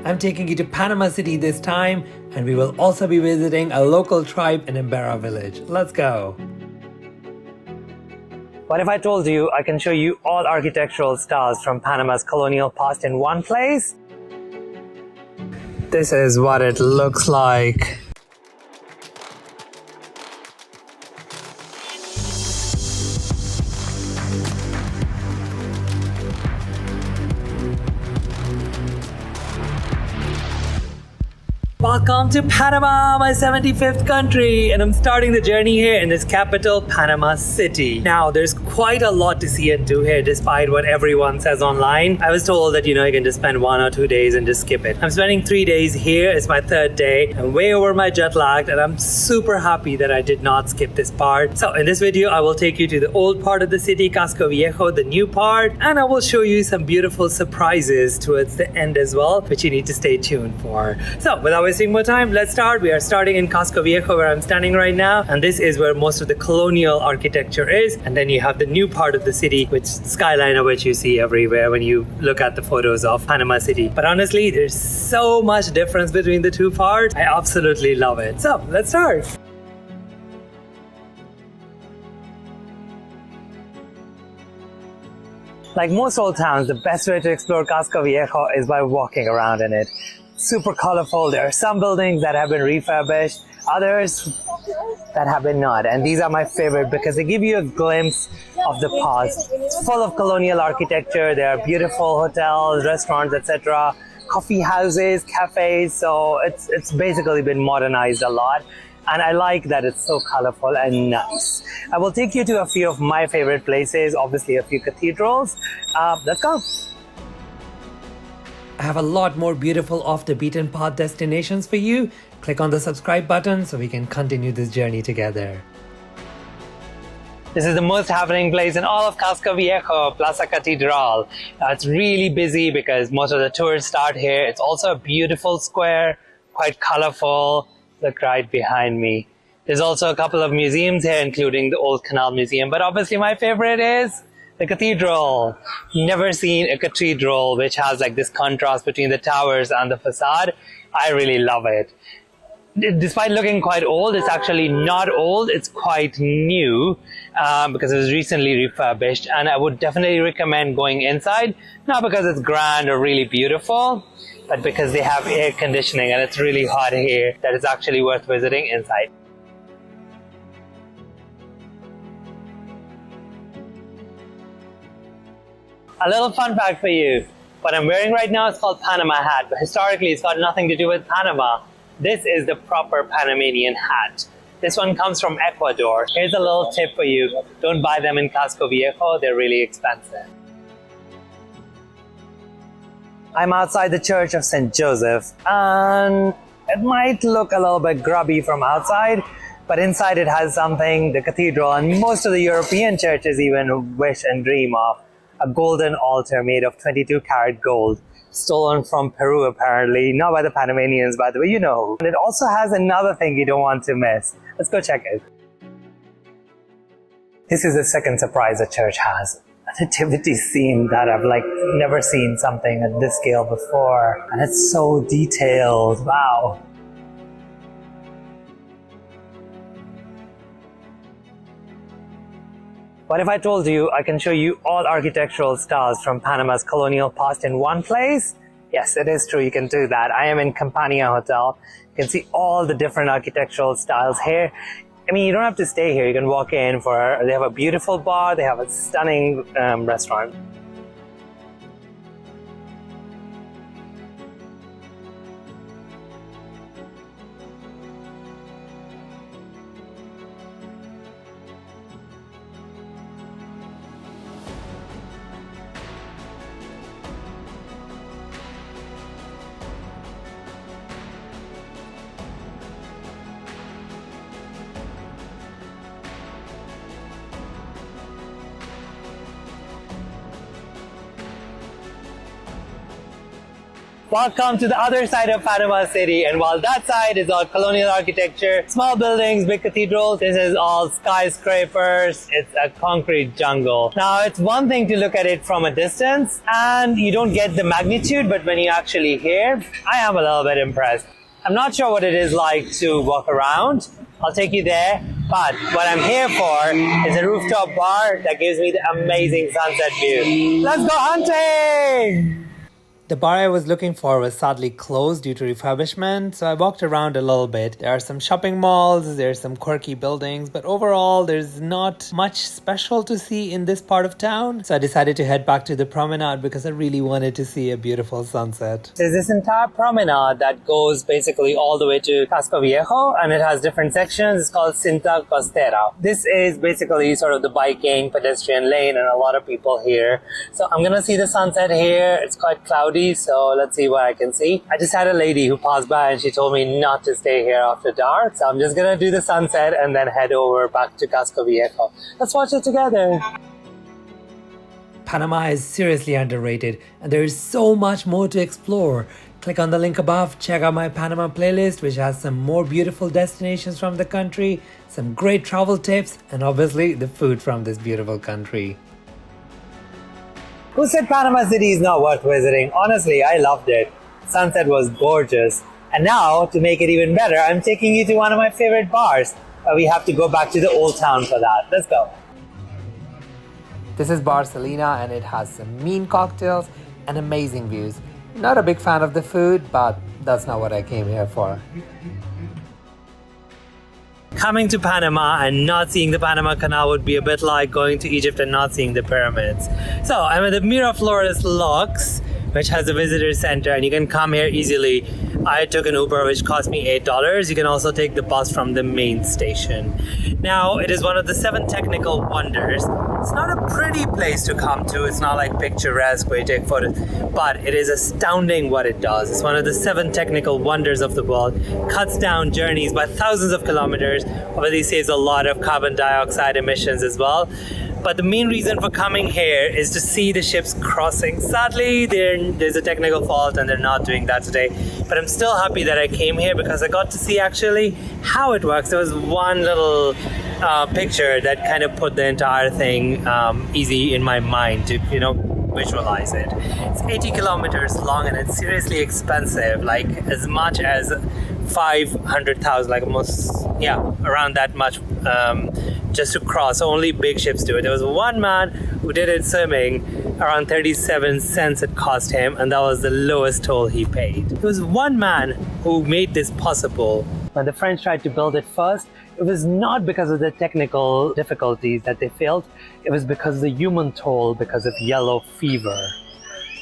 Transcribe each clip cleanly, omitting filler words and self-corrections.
I'm taking you to Panama City this time, and we will also be visiting a local tribe in Embera village. Let's go! What if I told you I can show you all architectural styles from Panama's colonial past in one place? This is what it looks like. Welcome to Panama, my 75th country, and I'm starting the journey here in this capital, Panama City. Now, there's quite a lot to see and do here despite what everyone says online. I was told that, you can just spend 1 or 2 days and just skip it. I'm spending 3 days here. It's my 3rd day. I'm way over my jet lag, and I'm super happy that I did not skip this part. So in this video, I will take you to the old part of the city, Casco Viejo, the new part, and I will show you some beautiful surprises towards the end as well, which you need to stay tuned for. So without wasting more time, let's start. We are starting in Casco Viejo, where I'm standing right now, and this is where most of the colonial architecture is. And then you have the new part of the city, which skyline of which you see everywhere when you look at the photos of Panama City. But honestly, there's so much difference between the two parts. I absolutely love it. So let's start. Like most old towns, the best way to explore Casco Viejo is by walking around in it. Super colorful. There are some buildings that have been refurbished, others that have been not. And these are my favorite because they give you a glimpse of the past. It's full of colonial architecture. There are beautiful hotels, restaurants, etc. Coffee houses, cafes. So it's basically been modernized a lot. And I like that it's so colorful and nice. I will take you to a few of my favorite places, obviously a few cathedrals. Let's go. I have a lot more beautiful off the beaten path destinations for you. Click on the subscribe button so we can continue this journey together. This is the most happening place in all of Casco Viejo, Plaza Catedral. It's really busy because most of the tours start here. It's also a beautiful square, quite colorful. Look right behind me. There's also a couple of museums here, including the Old Canal Museum. But obviously my favorite is the cathedral. Never seen a cathedral which has like this contrast between the towers and the facade. I really love it. Despite looking quite old, it's actually not old. It's quite new because it was recently refurbished. And I would definitely recommend going inside, not because it's grand or really beautiful, but because they have air conditioning and it's really hot here that it's actually worth visiting inside. A little fun fact for you. What I'm wearing right now is called Panama hat, but historically it's got nothing to do with Panama. This is the proper Panamanian hat. This one comes from Ecuador. Here's a little tip for you. Don't buy them in Casco Viejo, they're really expensive. I'm outside the Church of St. Joseph, and it might look a little bit grubby from outside, but inside it has something the cathedral and most of the European churches even wish and dream of. A golden altar made of 22-karat gold, stolen from Peru apparently, not by the Panamanians by the way, you know. And it also has another thing you don't want to miss. Let's go check it. This is the second surprise the church has. A nativity scene that I've never seen something at this scale before. And it's so detailed, wow. What if I told you I can show you all architectural styles from Panama's colonial past in one place? Yes, it is true, you can do that. I am in Campania Hotel. You can see all the different architectural styles here. I mean, you don't have to stay here. You can walk in they have a beautiful bar, they have a stunning restaurant. Welcome to the other side of Panama City, and while that side is all colonial architecture, small buildings, big cathedrals, this is all skyscrapers. It's a concrete jungle. Now, it's one thing to look at it from a distance and you don't get the magnitude, but when you actually hear, I am a little bit impressed. I'm not sure what it is like to walk around. I'll take you there, but what I'm here for is a rooftop bar that gives me the amazing sunset view. Let's go hunting! The bar I was looking for was sadly closed due to refurbishment, so I walked around a little bit. There are some shopping malls, there's some quirky buildings, but overall there's not much special to see in this part of town. So I decided to head back to the promenade because I really wanted to see a beautiful sunset. There's this entire promenade that goes basically all the way to Casco Viejo, and it has different sections. It's called Cinta Costera. This is basically sort of the biking pedestrian lane, and a lot of people here. So I'm gonna see the sunset here. It's quite cloudy, so let's see what I can see. I just had a lady who passed by and she told me not to stay here after dark, so I'm just gonna do the sunset and then head over back to Casco Viejo. Let's watch it together. Panama is seriously underrated and there is so much more to explore. Click on the link above, check out my Panama playlist, which has some more beautiful destinations from the country, some great travel tips, and obviously the food from this beautiful country. Who said Panama City is not worth visiting? Honestly, I loved it. Sunset was gorgeous. And now, to make it even better, I'm taking you to one of my favorite bars. But we have to go back to the old town for that. Let's go. This is Bar Selena, and it has some mean cocktails and amazing views. Not a big fan of the food, but that's not what I came here for. Coming to Panama and not seeing the Panama Canal would be a bit like going to Egypt and not seeing the pyramids. So I'm at the Miraflores Locks, which has a visitor center, and you can come here easily. I took an Uber, which cost me $8. You can also take the bus from the main station. Now, it is one of the 7 technical wonders. It's not a pretty place to come to. It's not like picturesque where you take photos, but it is astounding what it does. It's one of the 7 technical wonders of the world. Cuts down journeys by thousands of kilometers. Obviously saves a lot of carbon dioxide emissions as well. But the main reason for coming here is to see the ships crossing. Sadly, there's a technical fault and they're not doing that today. But I'm still happy that I came here because I got to see actually how it works. There was one little picture that kind of put the entire thing easy in my mind to, visualize it. It's 80 kilometers long and it's seriously expensive, like as much as 500,000, like almost, around that much just to cross. Only big ships do it. There was one man who did it swimming, around 37 cents it cost him, and that was the lowest toll he paid. There was one man who made this possible. When the French tried to build it first, it was not because of the technical difficulties that they failed, it was because of the human toll, because of yellow fever.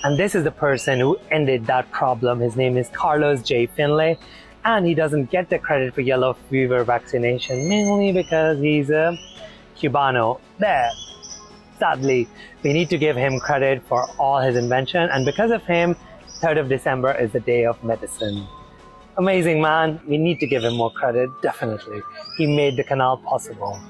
And this is the person who ended that problem. His name is Carlos J. Finlay. And he doesn't get the credit for yellow fever vaccination, mainly because he's a Cubano. There. Sadly, we need to give him credit for all his invention. And because of him, 3rd of December is the day of medicine. Amazing man. We need to give him more credit, definitely. He made the canal possible.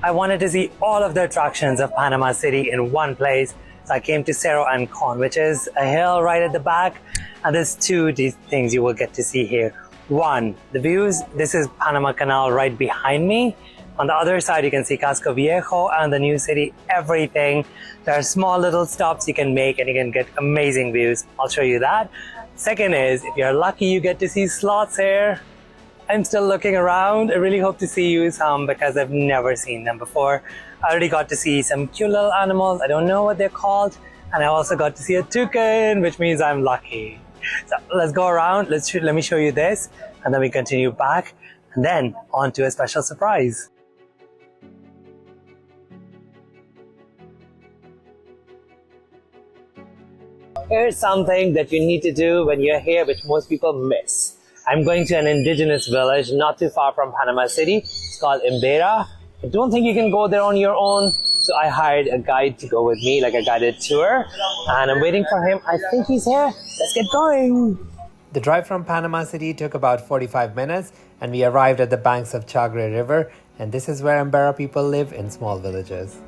I wanted to see all of the attractions of Panama City in one place. So I came to Cerro Ancon, which is a hill right at the back. And there's 2 things you will get to see here. One, the views. This is Panama Canal right behind me. On the other side, you can see Casco Viejo and the new city, everything. There are small little stops you can make and you can get amazing views. I'll show you that. Second is, if you're lucky, you get to see sloths here. I'm still looking around. I really hope to see you some because I've never seen them before. I already got to see some cute little animals. I don't know what they're called. And I also got to see a toucan, which means I'm lucky. So let's go around. Let me show you this. And then we continue back. And then on to a special surprise. Here's something that you need to do when you're here, which most people miss. I'm going to an indigenous village not too far from Panama City. It's called Embera. I don't think you can go there on your own. So I hired a guide to go with me, like a guided tour. And I'm waiting for him. I think he's here. Let's get going. The drive from Panama City took about 45 minutes and we arrived at the banks of Chagre River. And this is where Embera people live in small villages.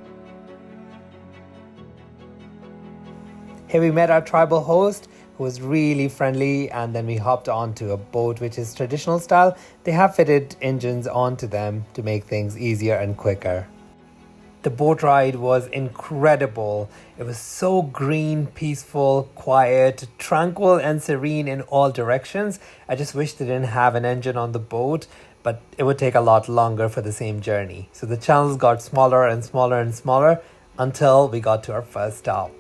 Here we met our tribal host, who was really friendly, and then we hopped onto a boat which is traditional style. They have fitted engines onto them to make things easier and quicker. The boat ride was incredible. It was so green, peaceful, quiet, tranquil and serene in all directions. I just wish they didn't have an engine on the boat, but it would take a lot longer for the same journey. So the channels got smaller and smaller and smaller until we got to our first stop.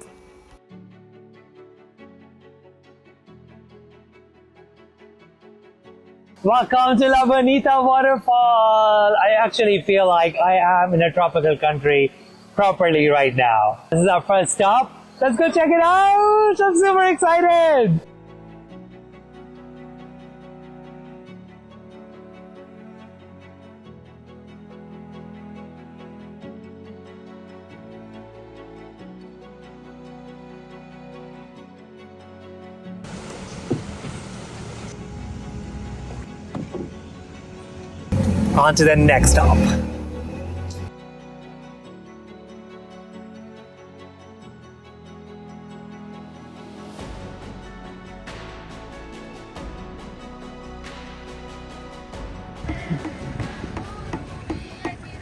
Welcome to La Bonita waterfall. I actually feel like I am in a tropical country properly right now. This is our first stop. Let's go check it out. I'm super excited. On to the next stop.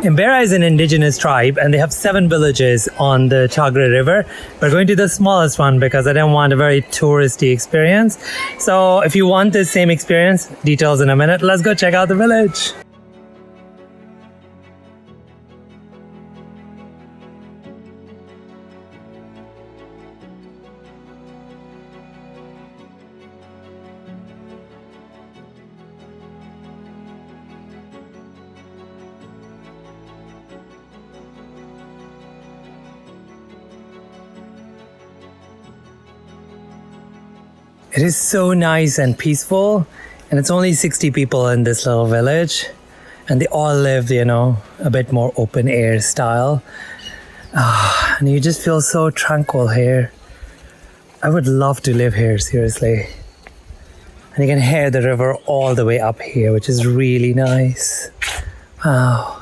Embera is an indigenous tribe and they have 7 villages on the Chagre River. We're going to the smallest one because I didn't want a very touristy experience. So if you want the same experience, details in a minute, let's go check out the village. It is so nice and peaceful, and it's only 60 people in this little village, and they all live, a bit more open air style. And you just feel so tranquil here. I would love to live here, seriously. And you can hear the river all the way up here, which is really nice. Wow.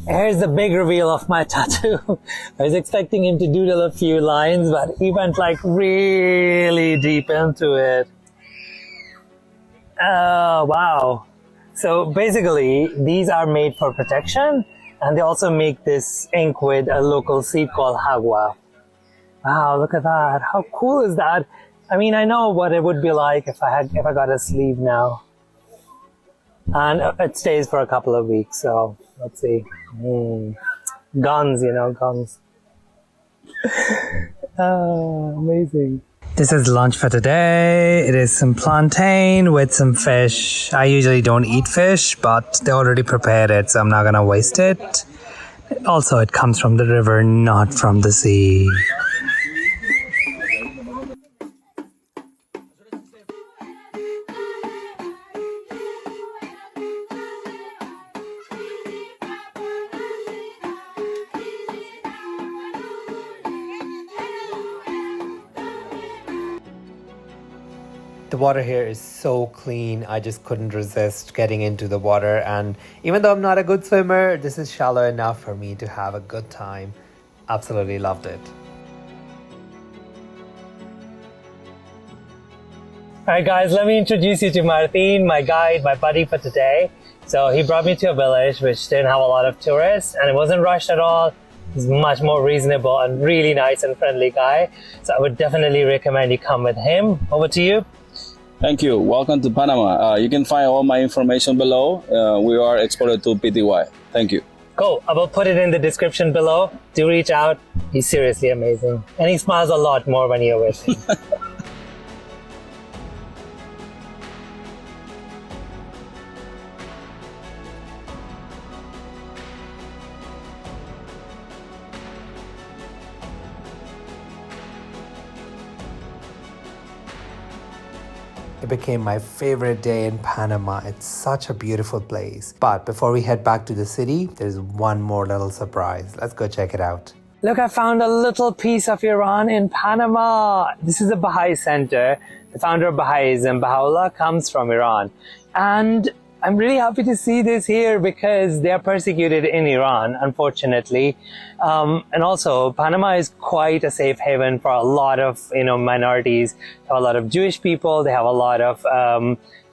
Here's the big reveal of my tattoo. I was expecting him to doodle a few lines, but he went like really deep into it. Oh, wow. So basically, these are made for protection, and they also make this ink with a local seed called hagua. Wow, look at that. How cool is that? I mean, I know what it would be like if I got a sleeve now. And it stays for a couple of weeks, so let's see. Guns, guns. Oh, amazing. This is lunch for today. It is some plantain with some fish. I usually don't eat fish, but they already prepared it, so I'm not gonna waste it. Also, it comes from the river, not from the sea. The water here is so clean, I just couldn't resist getting into the water, and even though I'm not a good swimmer, this is shallow enough for me to have a good time. Absolutely loved it. Alright guys, let me introduce you to Martin, my guide, my buddy for today. So he brought me to a village which didn't have a lot of tourists, and it wasn't rushed at all. He's much more reasonable and really nice and friendly guy. So I would definitely recommend you come with him. Over to you. Thank you. Welcome to Panama. You can find all my information below. We are exported to PTY. Thank you. Cool. I will put it in the description below. Do reach out. He's seriously amazing. And he smiles a lot more when you're with him. It became my favorite day in Panama. It's such a beautiful place. But before we head back to the city, there's one more little surprise. Let's go check it out. Look, I found a little piece of Iran in Panama. This is the Baha'i Center. The founder of Baha'ism, Baha'u'llah, comes from Iran. And I'm really happy to see this here because they are persecuted in Iran, unfortunately. And also, Panama is quite a safe haven for a lot of, minorities. They have a lot of Jewish people. They have a lot of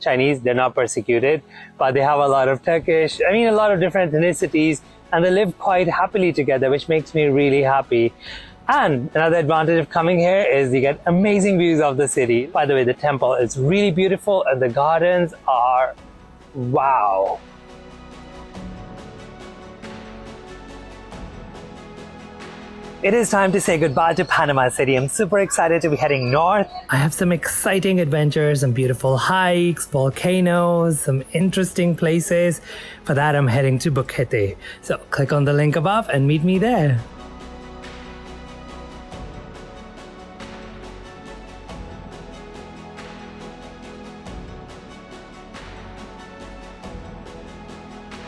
Chinese. They're not persecuted, but they have a lot of Turkish. A lot of different ethnicities, and they live quite happily together, which makes me really happy. And another advantage of coming here is you get amazing views of the city. By the way, the temple is really beautiful, and the gardens are wow. It is time to say goodbye to Panama City. I'm super excited to be heading north. I have some exciting adventures, some beautiful hikes, volcanoes, some interesting places. For that, I'm heading to Boquete. So click on the link above and meet me there.